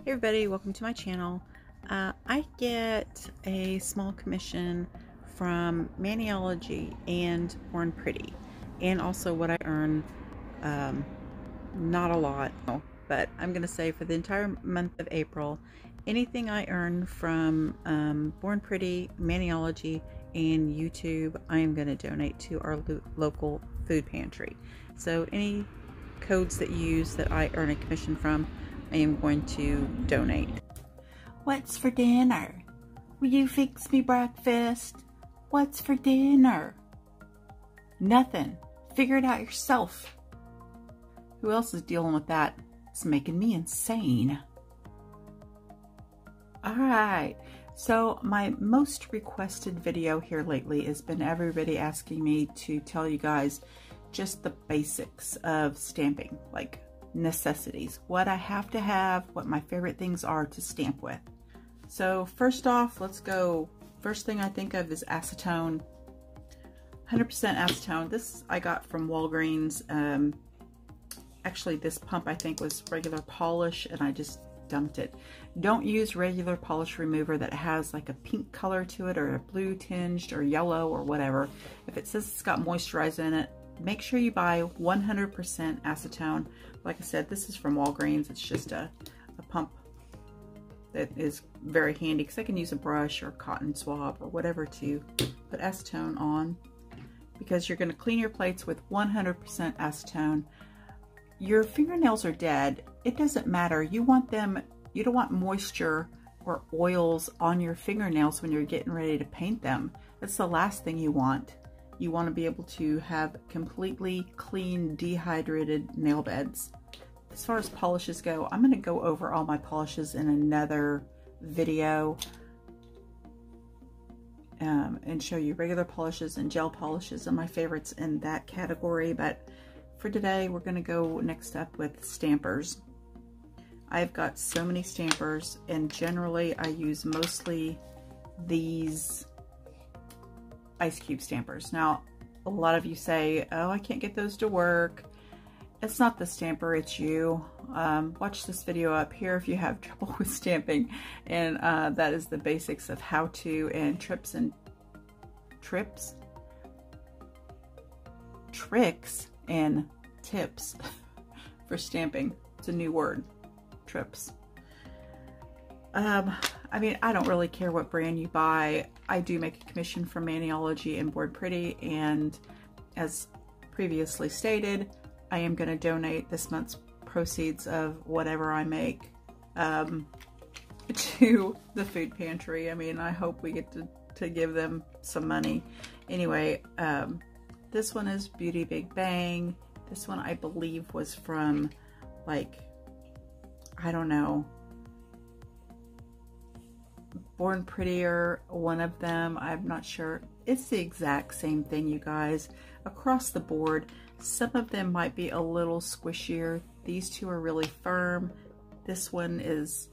Hey everybody, welcome to my channel. I get a small commission from Maniology and Born Pretty, and also what I earn, not a lot, but I'm going to say for the entire month of April, anything I earn from Born Pretty, Maniology, and YouTube, I am going to donate to our local food pantry. So any codes that you use that I earn a commission from, I am going to donate. What's for dinner? Will you fix me breakfast? What's for dinner? Nothing. Figure it out yourself. Who else is dealing with that? It's making me insane. Alright, so my most requested video here lately has been everybody asking me to tell you guys just the basics of stamping, like necessities, what I have to have, what my favorite things are to stamp with. So first off, let's go. First thing I think of is acetone. 100% acetone. This I got from Walgreens. Actually, this pump I think was regular polish and I just dumped it. Don't use regular polish remover that has like a pink color to it or a blue tinged or yellow or whatever. If it says it's got moisturizer in it, make sure you buy 100% acetone. Like I said, this is from Walgreens. It's just a pump that is very handy because I can use a brush or cotton swab or whatever to put acetone on, because you're going to clean your plates with 100% acetone. Your fingernails are dead. It doesn't matter. You want them, you don't want moisture or oils on your fingernails when you're getting ready to paint them. That's the last thing you want. You want to be able to have completely clean, dehydrated nail beds. As far as polishes go, I'm going to go over all my polishes in another video and show you regular polishes and gel polishes and my favorites in that category. But for today, we're going to go next up with stampers. I've got so many stampers, and generally I use mostly these ice cube stampers. Now, a lot of you say, oh, I can't get those to work. It's not the stamper, it's you. Watch this video up here if you have trouble with stamping. And that is the basics of how to and tricks and tips for stamping. It's a new word, trips. I mean, I don't really care what brand you buy. I do make a commission from Maniology and Born Pretty, and as previously stated, I am going to donate this month's proceeds of whatever I make to the food pantry. I mean, I hope we get to give them some money. Anyway, this one is Beauty Big Bang. This one I believe was from, like, I don't know, Born Prettier, one of them, I'm not sure. It's the exact same thing, you guys, across the board. Some of them might be a little squishier. These two are really firm. This one is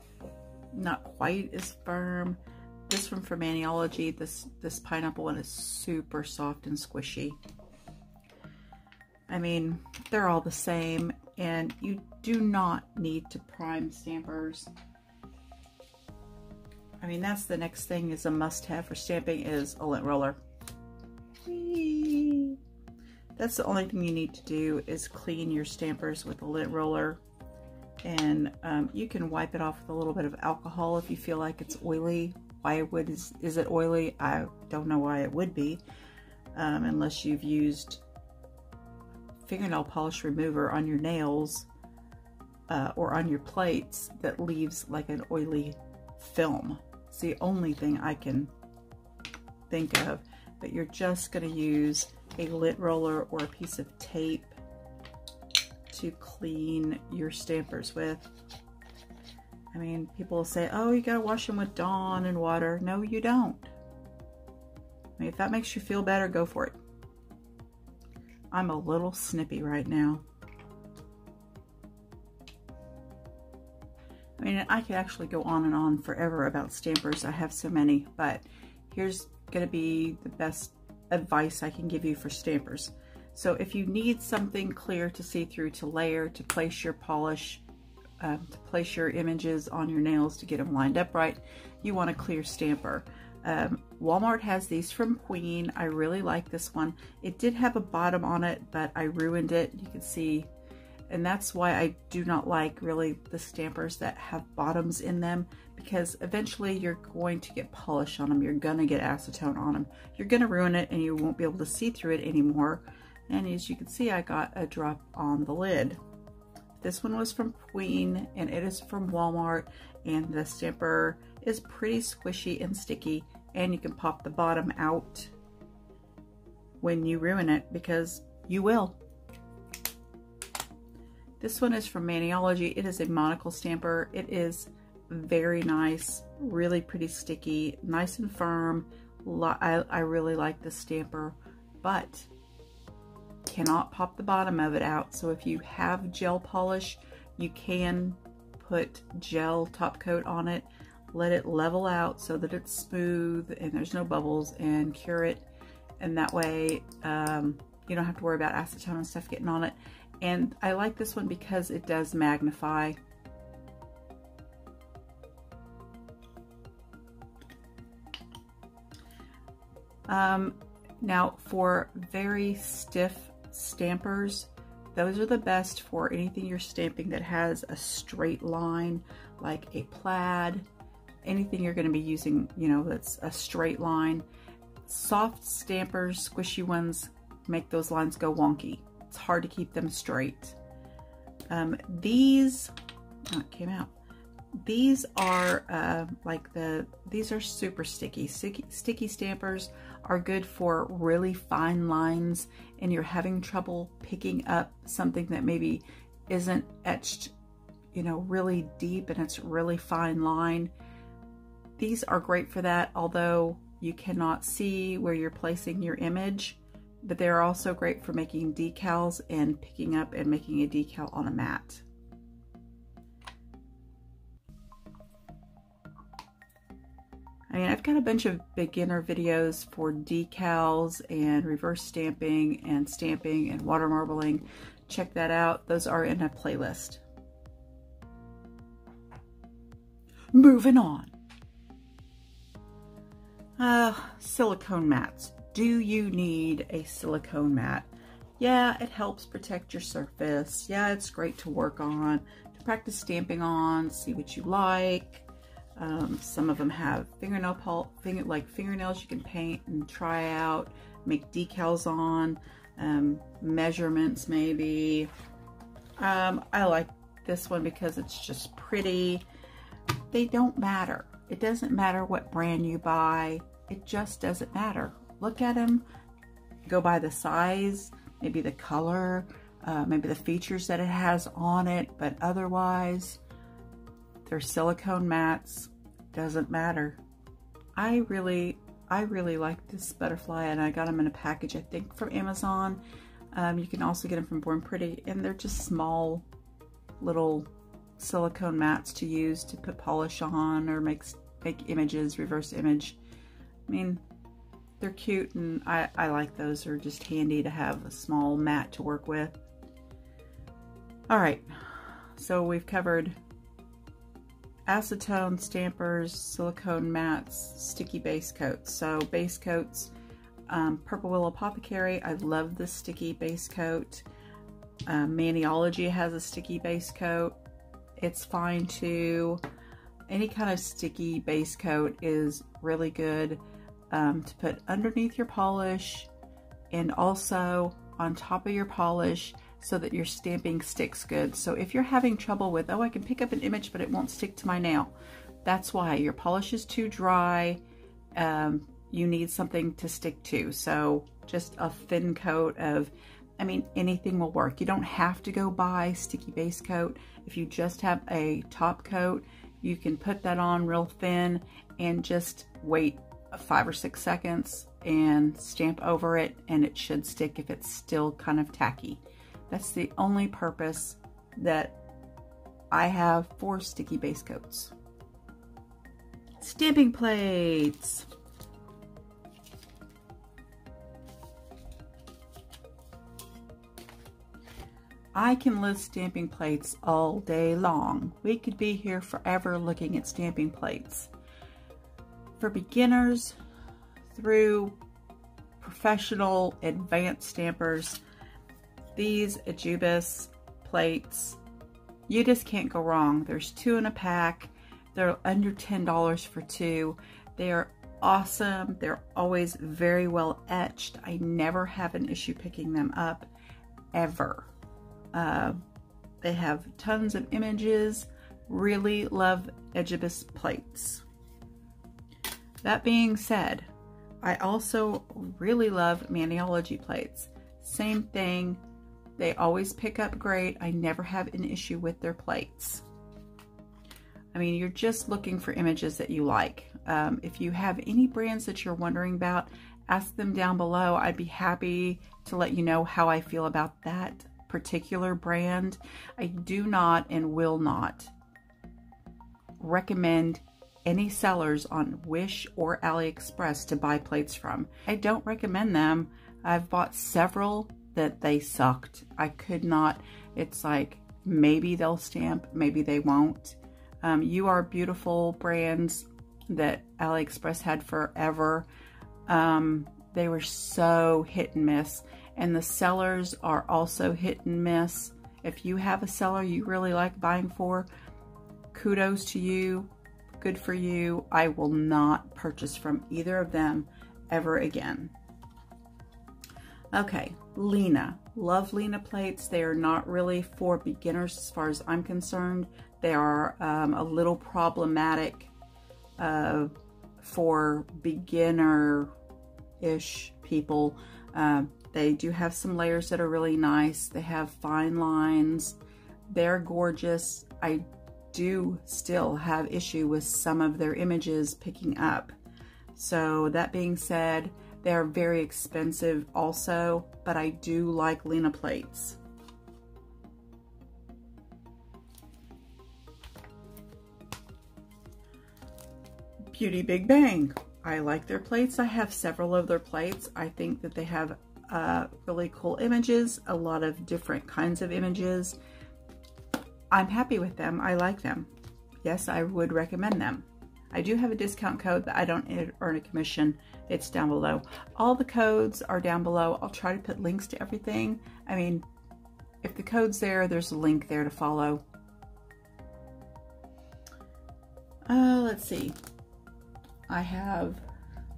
not quite as firm. This one from Maniology, this pineapple one is super soft and squishy. I mean, they're all the same, and you do not need to prime stampers. I mean, that's the next thing, is a must-have for stamping, is a lint roller. Whee! That's the only thing you need to do, is clean your stampers with a lint roller. And you can wipe it off with a little bit of alcohol if you feel like it's oily. Why is it oily? I don't know why it would be, unless you've used fingernail polish remover on your nails or on your plates that leaves like an oily film. It's the only thing I can think of. But you're just going to use a lint roller or a piece of tape to clean your stampers with. I mean, people will say, oh, you gotta wash them with Dawn and water. No, you don't. I mean, if that makes you feel better, go for it. I'm a little snippy right now. I mean, I could actually go on and on forever about stampers. I have so many, but here's going to be the best advice I can give you for stampers. So if you need something clear to see through, to layer, to place your polish to place your images on your nails to get them lined up right, you want a clear stamper. Walmart has these from Queen. I really like this one. It did have a bottom on it, but I ruined it. You can see, and that's why I do not like really the stampers that have bottoms in them, because eventually you're going to get polish on them. You're gonna get acetone on them. You're gonna ruin it and you won't be able to see through it anymore. And as you can see, I got a drop on the lid. This one was from Queen and it is from Walmart, and the stamper is pretty squishy and sticky, and you can pop the bottom out when you ruin it, because you will. This one is from Maniology. It is a monocle stamper. It is very nice, really pretty sticky, nice and firm. I really like this stamper, but cannot pop the bottom of it out. So if you have gel polish, you can put gel top coat on it, let it level out so that it's smooth and there's no bubbles, and cure it. And that way you don't have to worry about acetone and stuff getting on it. And I like this one because it does magnify. Now for very stiff stampers, those are the best for anything you're stamping that has a straight line, like a plaid, anything you're going to be using, you know, that's a straight line. Soft stampers, squishy ones, make those lines go wonky. It's hard to keep them straight. These, oh, it came out. These are these are super sticky. Sticky stampers are good for really fine lines, and you're having trouble picking up something that maybe isn't etched, you know, really deep and it's really fine line. These are great for that, although you cannot see where you're placing your image, but they're also great for making decals and picking up and making a decal on a mat. I mean, I've got a bunch of beginner videos for decals and reverse stamping and water marbling. Check that out. Those are in a playlist. Moving on. Silicone mats. Do you need a silicone mat? Yeah, it helps protect your surface. Yeah, it's great to work on, to practice stamping on, see what you like. Some of them have fingernails you can paint and try out, make decals on, measurements maybe. I like this one because it's just pretty. They don't matter. It doesn't matter what brand you buy. It just doesn't matter. Look at them, go by the size, maybe the color, maybe the features that it has on it, but otherwise, they're silicone mats. Doesn't matter. I really like this butterfly, and I got them in a package, I think, from Amazon. You can also get them from Born Pretty, and they're just small little silicone mats to use to put polish on or make images, reverse image. I mean, they're cute, and I like those. They're just handy to have a small mat to work with. All right, so we've covered acetone stampers, silicone mats, sticky base coats. So base coats, Purple Willow Apothecary. I love this sticky base coat. Maniology has a sticky base coat. It's fine too. Any kind of sticky base coat is really good to put underneath your polish and also on top of your polish, so that your stamping sticks good. So if you're having trouble with, oh, I can pick up an image but it won't stick to my nail, that's why your polish is too dry. You need something to stick to. So just a thin coat of, I mean, anything will work. You don't have to go buy sticky base coat. If you just have a top coat, you can put that on real thin and just wait 5 or 6 seconds and stamp over it, and it should stick if it's still kind of tacky. That's the only purpose that I have for sticky base coats. Stamping plates. I can list stamping plates all day long. We could be here forever looking at stamping plates. For beginners through professional advanced stampers, these Ebasket plates, you just can't go wrong. There's 2 in a pack. They're under $10 for 2. They are awesome. They're always very well etched. I never have an issue picking them up, ever. They have tons of images. Really love Ebasket plates. That being said, I also really love Maniology plates. Same thing. They always pick up great. I never have an issue with their plates. I mean, you're just looking for images that you like. If you have any brands that you're wondering about, ask them down below. I'd be happy to let you know how I feel about that particular brand. I do not and will not recommend any sellers on Wish or AliExpress to buy plates from. I don't recommend them. I've bought several that they sucked. I could not. It's like, maybe they'll stamp, maybe they won't. You Are Beautiful brands that AliExpress had forever. They were so hit and miss. And the sellers are also hit and miss. If you have a seller you really like buying for, kudos to you. Good for you. I will not purchase from either of them ever again. Okay, Lena. Love Lena plates. They are not really for beginners as far as I'm concerned. They are a little problematic for beginner-ish people. They do have some layers that are really nice. They have fine lines. They're gorgeous. I do still have issue with some of their images picking up. So that being said, they are very expensive also, but I do like Lena plates. Beauty Big Bang. I like their plates. I have several of their plates. I think that they have really cool images, a lot of different kinds of images. I'm happy with them. I like them. Yes, I would recommend them. I do have a discount code that I don't earn a commission. It's down below. All the codes are down below. I'll try to put links to everything. I mean, if the code's there, there's a link there to follow. Let's see. I have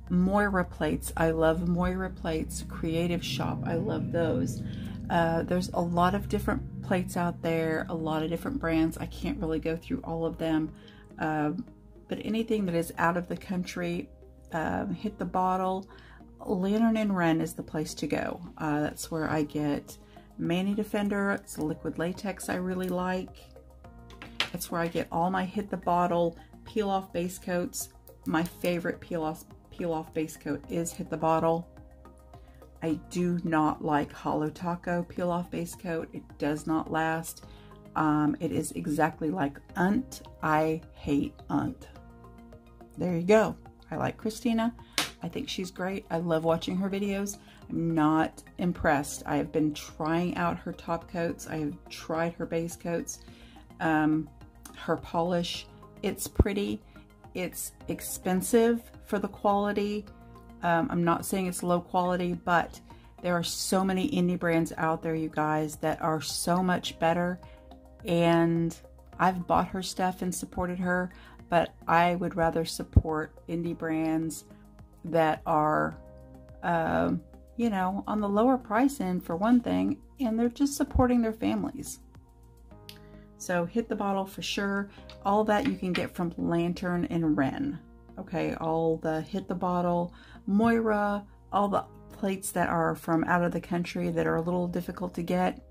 Moira plates. I love Moira plates. Creative Shop. I love those. There's a lot of different plates out there, a lot of different brands. I can't really go through all of them. But anything that is out of the country, Hit the Bottle, Lantern and Wren is the place to go. That's where I get Mani Defender. It's a liquid latex I really like. It's where I get all my Hit the Bottle peel-off base coats. My favorite peel-off base coat is Hit the Bottle. I do not like Holo Taco peel-off base coat. It does not last. It is exactly like Unt. I hate Unt. There you go. I like Christina. I think she's great. I love watching her videos. I'm not impressed. I have been trying out her top coats. I have tried her base coats. Her polish. It's pretty. It's expensive for the quality. I'm not saying it's low quality, but there are so many indie brands out there, you guys, that are so much better. And I've bought her stuff and supported her, but I would rather support indie brands that are, you know, on the lower price end for one thing, and they're just supporting their families. So Hit the Bottle for sure. All that you can get from Lantern and Wren. Okay, all the Hit the Bottle, Moira, all the plates that are from out of the country that are a little difficult to get,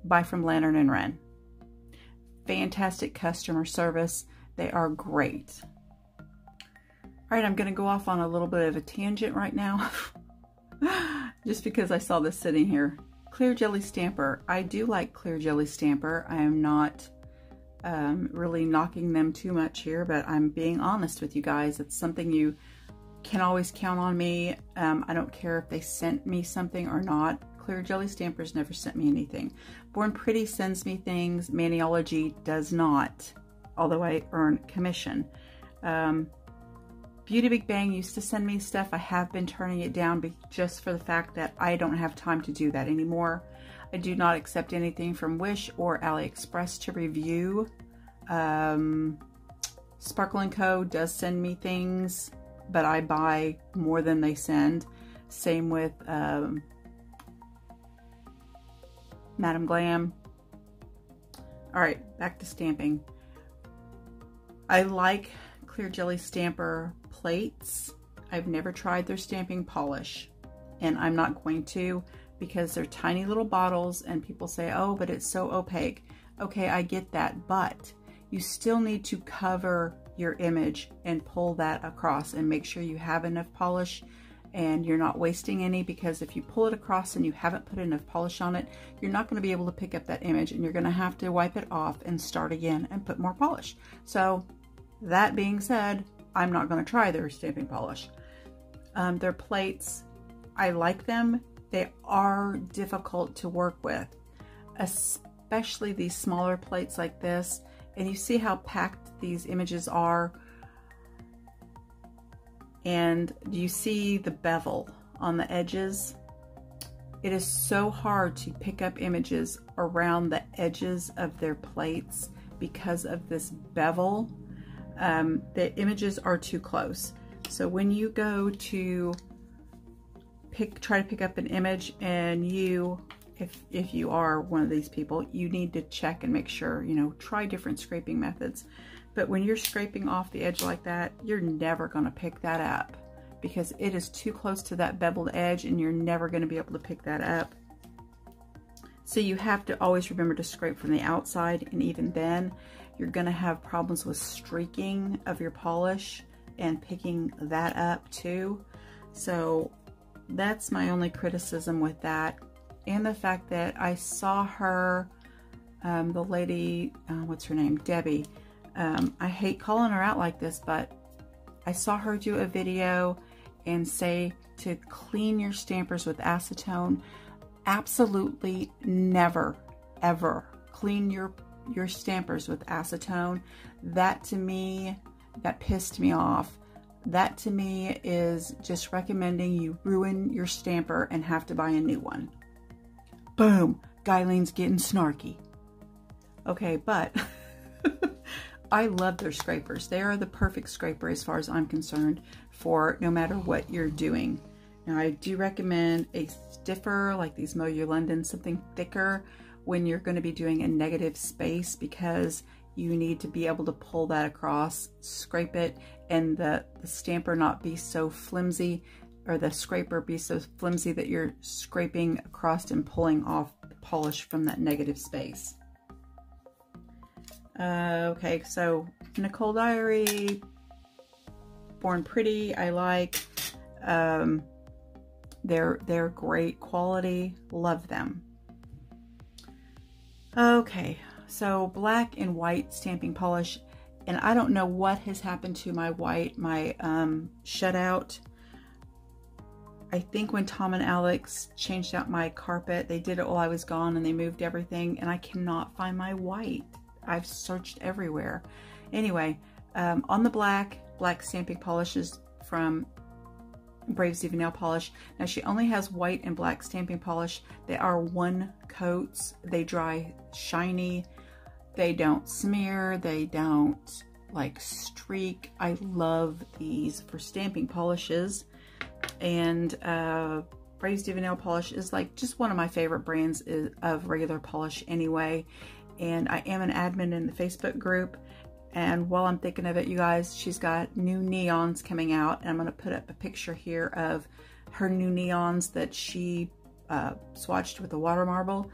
buy from Lantern and Wren. Fantastic customer service. They are great. All right, I'm going to go off on a little bit of a tangent right now. Just because I saw this sitting here. Clear Jelly Stamper. I do like Clear Jelly Stamper. I am not really knocking them too much here, but I'm being honest with you guys. It's something you can always count on me. I don't care if they sent me something or not. Clear Jelly Stampers never sent me anything. Born Pretty sends me things. Maniology does not, although I earn commission. Beauty Big Bang used to send me stuff. I have been turning it down just for the fact that I don't have time to do that anymore. I do not accept anything from Wish or AliExpress to review. Sparkle & Co. does send me things, but I buy more than they send. Same with Madam Glam. All right, back to stamping. I like Clear Jelly Stamper plates. I've never tried their stamping polish, and I'm not going to, because they're tiny little bottles and people say, oh, but it's so opaque. Okay, I get that, but you still need to cover your image and pull that across and make sure you have enough polish and you're not wasting any, because if you pull it across and you haven't put enough polish on it, you're not going to be able to pick up that image and you're going to have to wipe it off and start again and put more polish. So that being said, I'm not going to try their stamping polish. Their plates, I like them. They are difficult to work with, especially these smaller plates like this. And you see how packed these images are. And you see the bevel on the edges. It is so hard to pick up images around the edges of their plates because of this bevel. The images are too close. So when you go to try to pick up an image, and if you are one of these people, you need to check and make sure, you know, try different scraping methods. But when you're scraping off the edge like that, you're never going to pick that up because it is too close to that beveled edge and you're never going to be able to pick that up. So you have to always remember to scrape from the outside, and even then you're going to have problems with streaking of your polish and picking that up too. So that's my only criticism with that. And the fact that I saw her, the lady, what's her name, Debbie, I hate calling her out like this, but I saw her do a video and say to clean your stampers with acetone. Absolutely never, ever clean your stampers with acetone. That to me, that pissed me off. That to me is just recommending you ruin your stamper and have to buy a new one. Boom, Guylene's getting snarky. Okay, but I love their scrapers. They are the perfect scraper as far as I'm concerned for no matter what you're doing. Now I do recommend a stiffer, like these Mow Your London, something thicker when you're going to be doing a negative space, because you need to be able to pull that across, scrape it, and the stamper not be so flimsy, or the scraper be so flimsy that you're scraping across and pulling off the polish from that negative space. Okay, so Nicole Diary, Born Pretty, I like. They're great quality, love them. Okay, so black and white stamping polish, and I don't know what has happened to my white, my shutout. I think when Tom and Alex changed out my carpet, they did it while I was gone and they moved everything, and I cannot find my white. I've searched everywhere. Anyway, on the black stamping polishes from Braves Diva Nail Polish. Now she only has white and black stamping polish. They are one coats. They dry shiny. They don't smear. They don't like streak. I love these for stamping polishes. And Braves Diva Nail Polish is like just one of my favorite brands of regular polish anyway. And I am an admin in the Facebook group. And while I'm thinking of it, you guys, she's got new neons coming out. And I'm going to put up a picture here of her new neons that she swatched with the Watermarble.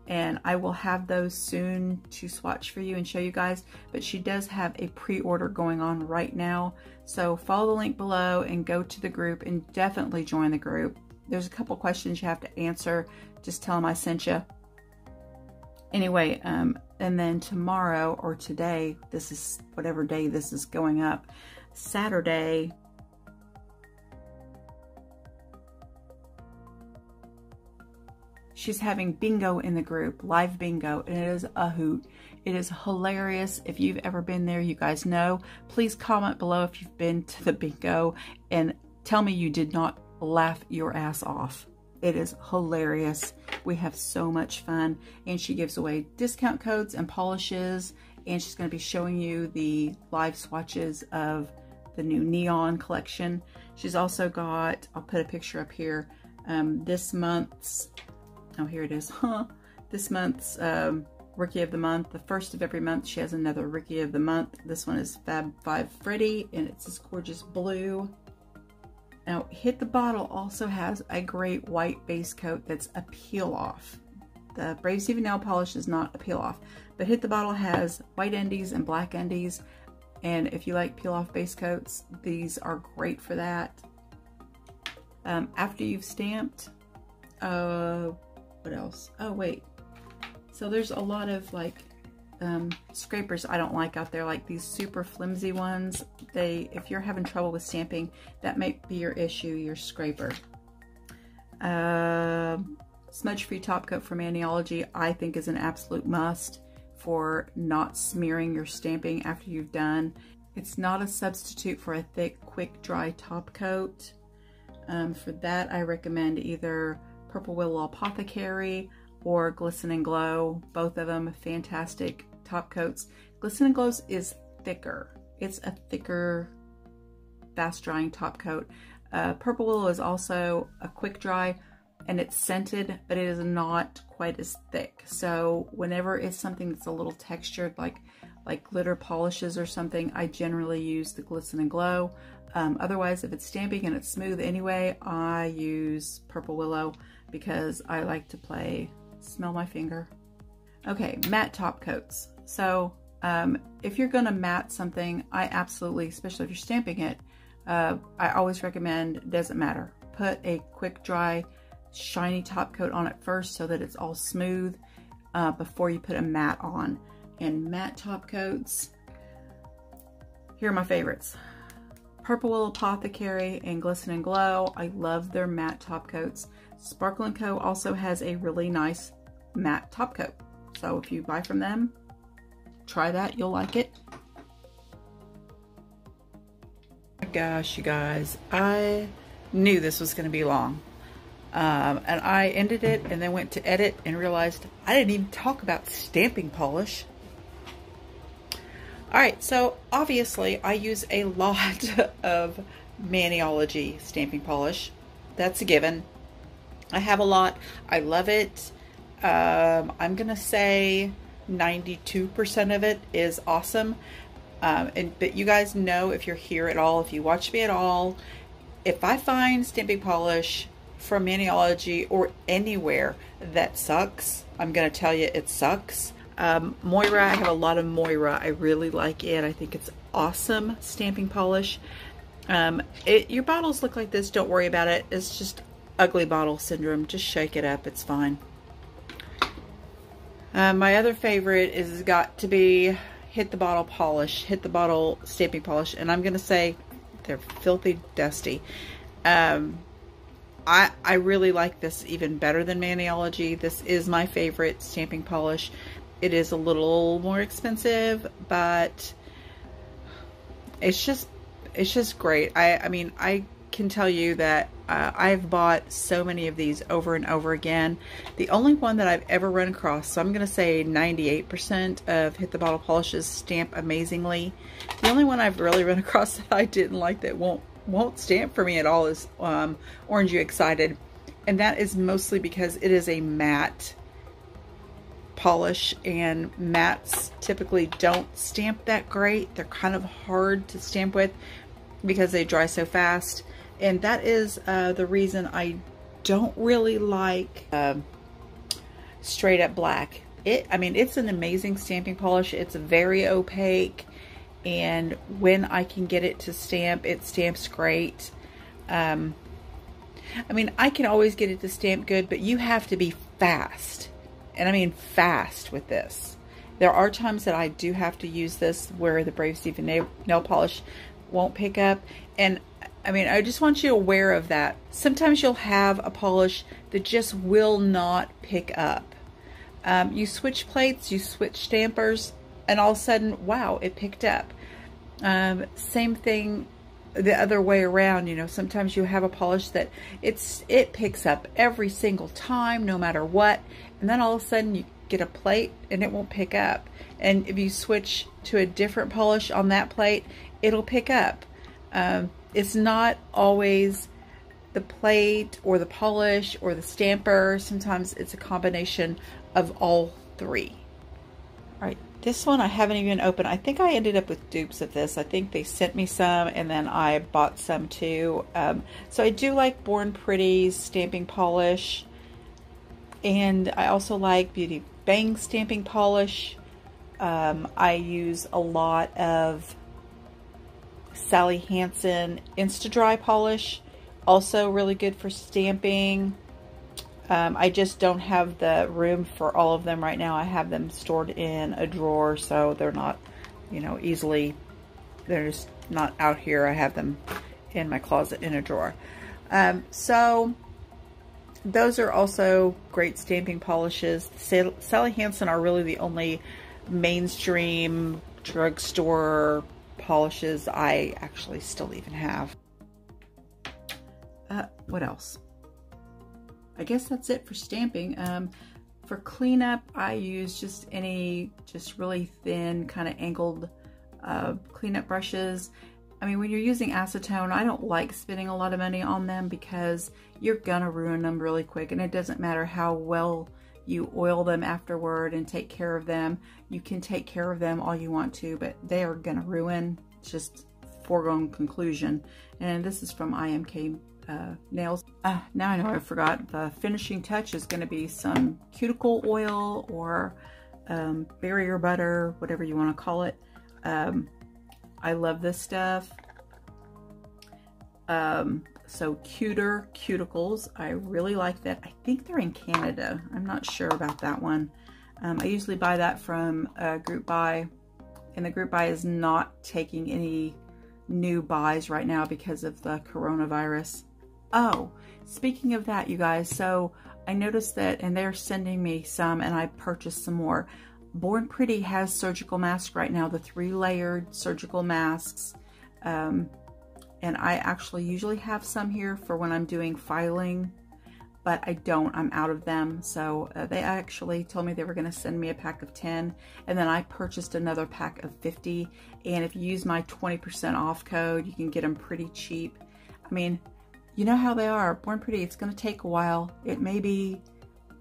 And I will have those soon to swatch for you and show you guys. But she does have a pre-order going on right now. So follow the link below and go to the group and definitely join the group. There's a couple questions you have to answer. Just tell them I sent you. Anyway, and then tomorrow or today, this is whatever day this is going up, Saturday, she's having bingo in the group, live bingo, and it is a hoot. It is hilarious. If you've ever been there, you guys know. Please comment below if you've been to the bingo and tell me you did not laugh your ass off. It is hilarious. We have so much fun, and she gives away discount codes and polishes, and she's going to be showing you the live swatches of the new neon collection. She's also got, I'll put a picture up here, this month's, oh, here it is, this month's Rookie of the Month. The first of every month she has another Rookie of the Month. This one is Fab 5 Freddy, and it's this gorgeous blue. Now, Hit the Bottle also has a great white base coat that's a peel off. The Brave Diva nail polish is not a peel off, but Hit the Bottle has white endies and black endies, and if you like peel off base coats, these are great for that. After you've stamped, what else? Oh wait, so there's a lot of like scrapers I don't like out there, like these super flimsy ones. If you're having trouble with stamping, that might be your issue, your scraper. Smudge-free top coat from Maniology I think is an absolute must for not smearing your stamping after you've done. It's not a substitute for a thick, quick dry top coat. For that I recommend either Purple Willow Apothecary or Glisten and Glow. Both of them fantastic top coats. Glisten and Glow is thicker. It's a thicker, fast drying top coat. Purple Willow is also a quick dry, and it's scented, but it is not quite as thick. So whenever it's something that's a little textured, like glitter polishes or something, I generally use the Glisten and Glow. Otherwise, if it's stamping and it's smooth anyway, I use Purple Willow because I like to smell my finger. Okay, matte top coats. So if you're gonna matte something, I absolutely, especially if you're stamping it, I always recommend, doesn't matter, put a quick dry shiny top coat on it first so that it's all smooth before you put a matte on. And matte top coats, here are my favorites. Purple Willow Apothecary and Glisten and Glow. I love their matte top coats. Sparkle & Co. also has a really nice matte top coat. So if you buy from them, try that, you'll like it. Gosh, you guys, I knew this was going to be long. And I ended it and then went to edit and realized I didn't even talk about stamping polish. Alright, so obviously I use a lot of Maniology stamping polish. That's a given. I have a lot. I love it. I'm going to say 92% of it is awesome. But you guys know, if you're here at all, if you watch me at all, if I find stamping polish from Maniology or anywhere that sucks, I'm going to tell you it sucks. Moira, I have a lot of Moira. I really like it. I think it's awesome stamping polish. Your bottles look like this. Don't worry about it. It's just ugly bottle syndrome. Just shake it up. It's fine. My other favorite is got to be Hit the Bottle polish. Hit the Bottle stamping polish. And I'm going to say they're filthy dusty. I really like this even better than Maniology. This is my favorite stamping polish. It is a little more expensive, but it's just great. I mean, I can tell you that I've bought so many of these over and over again. The only one that I've ever run across, so I'm going to say 98% of Hit the Bottle polishes stamp amazingly. The only one I've really run across that I didn't like that won't stamp for me at all is Orange You Excited, and that is mostly because it is a matte polish, and mattes typically don't stamp that great. They're kind of hard to stamp with because they dry so fast, and that is the reason I don't really like Straight Up Black. I mean, it's an amazing stamping polish. It's very opaque, and when I can get it to stamp, it stamps great. I mean, I can always get it to stamp good, but you have to be fast. and I mean fast with this. There are times that I do have to use this where the Brave Diva nail polish won't pick up. And I mean, I just want you aware of that. Sometimes you'll have a polish that just will not pick up. You switch plates, you switch stampers, and all of a sudden, wow, it picked up. Same thing the other way around. You know, sometimes you have a polish that it picks up every single time, no matter what. And then all of a sudden you get a plate and it won't pick up. And if you switch to a different polish on that plate, it'll pick up. It's not always the plate or the polish or the stamper. Sometimes it's a combination of all three. All right, this one I haven't even opened. I think I ended up with dupes of this. I think they sent me some and then I bought some too. So I do like Born Pretty's stamping polish. And I also like Beauty Bang stamping polish. I use a lot of Sally Hansen Insta-Dry polish. Also really good for stamping. I just don't have the room for all of them right now. I have them stored in a drawer, so they're not, you know, easily, they're just not out here. I have them in my closet in a drawer. So those are also great stamping polishes. Sally Hansen are really the only mainstream drugstore polishes I actually still even have. What else? I guess that's it for stamping. For cleanup, I use just really thin, kind of angled cleanup brushes. I mean, when you're using acetone, I don't like spending a lot of money on them because you're gonna ruin them really quick, and it doesn't matter how well you oil them afterward and take care of them. You can take care of them all you want to, but they are gonna ruin. It's just foregone conclusion. And this is from IMK Nails. Now I know I forgot. The finishing touch is going to be some cuticle oil or barrier butter, whatever you want to call it. I love this stuff. So Cuter Cuticles, I really like that. I think they're in Canada. I'm not sure about that one. I usually buy that from Group Buy, and the Group Buy is not taking any new buys right now because of the coronavirus. Oh, speaking of that, you guys, so I noticed that, and they're sending me some, and I purchased some more. Born Pretty has surgical masks right now, the 3-layered surgical masks. And I actually usually have some here for when I'm doing filing, but I don't. I'm out of them. So they actually told me they were going to send me a pack of 10, and then I purchased another pack of 50. And if you use my 20% off code, you can get them pretty cheap. I mean, you know how they are. Born Pretty, it's going to take a while. It may be,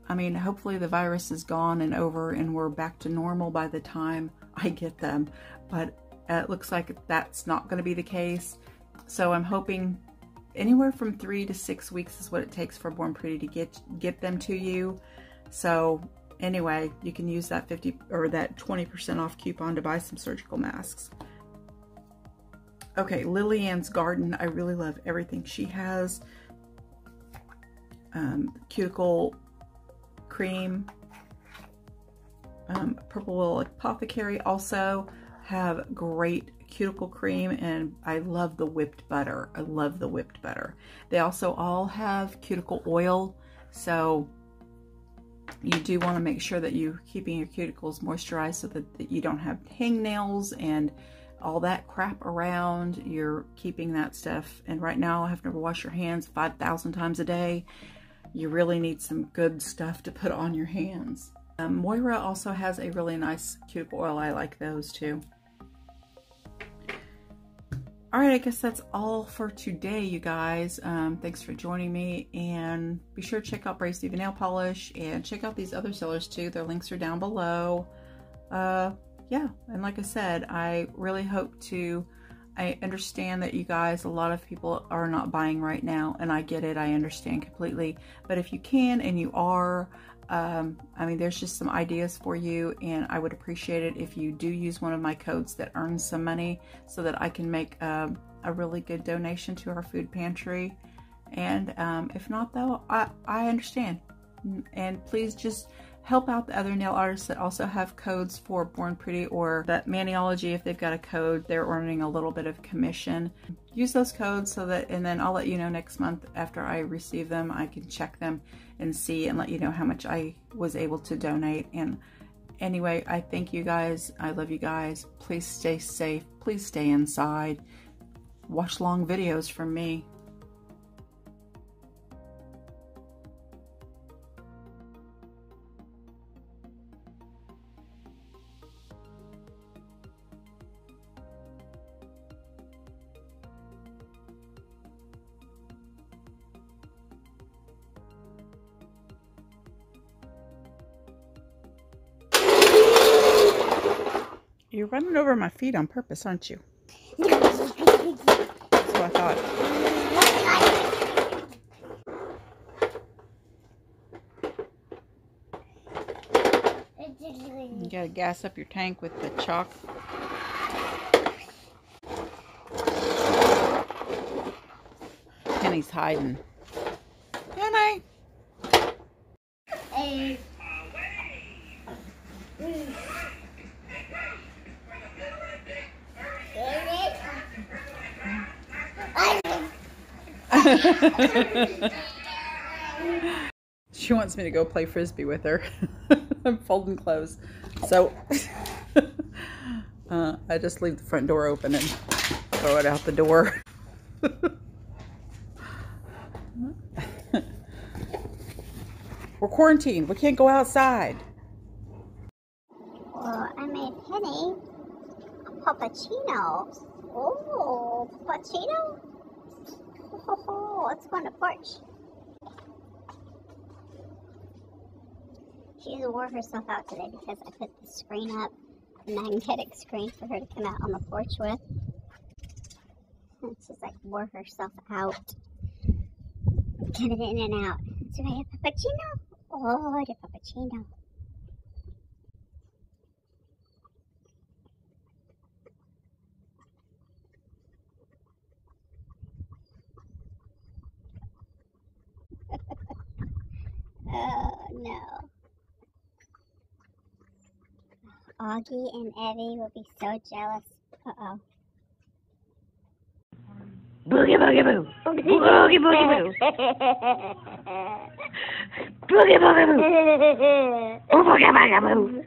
I mean, hopefully the virus is gone and over and we're back to normal by the time I get them. But it looks like that's not going to be the case. So I'm hoping anywhere from 3 to 6 weeks is what it takes for Born Pretty to get them to you. So anyway, you can use that 50 or that 20% off coupon to buy some surgical masks. Okay, Lillian's Garden. I really love everything she has. Cuticle cream. Purple Willow Apothecary also have great cuticle cream, and I love the whipped butter. I love the whipped butter. They also all have cuticle oil, so you do want to make sure that you're keeping your cuticles moisturized so that you don't have hangnails and all that crap around. You're keeping that stuff. And right now, having to wash your hands 5,000 times a day, you really need some good stuff to put on your hands. Moira also has a really nice cuticle oil. I like those too. All right, I guess that's all for today, you guys. Thanks for joining me, and be sure to check out Brave Diva Nail Polish and check out these other sellers too. Their links are down below. Yeah, and like I said, I really hope to, I understand that you guys, a lot of people are not buying right now, and I get it, I understand completely. But if you can, and you are, I mean, there's just some ideas for you, and I would appreciate it if you do use one of my codes that earns some money so that I can make a really good donation to our food pantry. And if not though, I understand. And please just help out the other nail artists that also have codes for Born Pretty or that Maniology. If they've got a code, they're earning a little bit of commission. Use those codes so that, and then I'll let you know next month after I receive them. I can check them and see and let you know how much I was able to donate. And anyway, I thank you guys. I love you guys. Please stay safe. Please stay inside. Watch long videos from me. You're running over my feet on purpose, aren't you? That's what I thought. You gotta gas up your tank with the chalk. Penny's hiding. Penny! Hey. She wants me to go play frisbee with her. I'm folding clothes, so I just leave the front door open and throw it out the door. We're quarantined. We can't go outside. Well, I made Penny a puppuccino. Oh, puppuccino? Oh, let's go on the porch. She wore herself out today because I put the screen up, a magnetic screen for her to come out on the porch with. And she's like wore herself out. Getting in and out. So I have puppuccino? Oh, the puppuccino. Oh no. Augie and Evie will be so jealous. Uh-oh. Boogie boogie boo. Boogie boogie boo. Boogie boogie boo. Boogie boogie boo.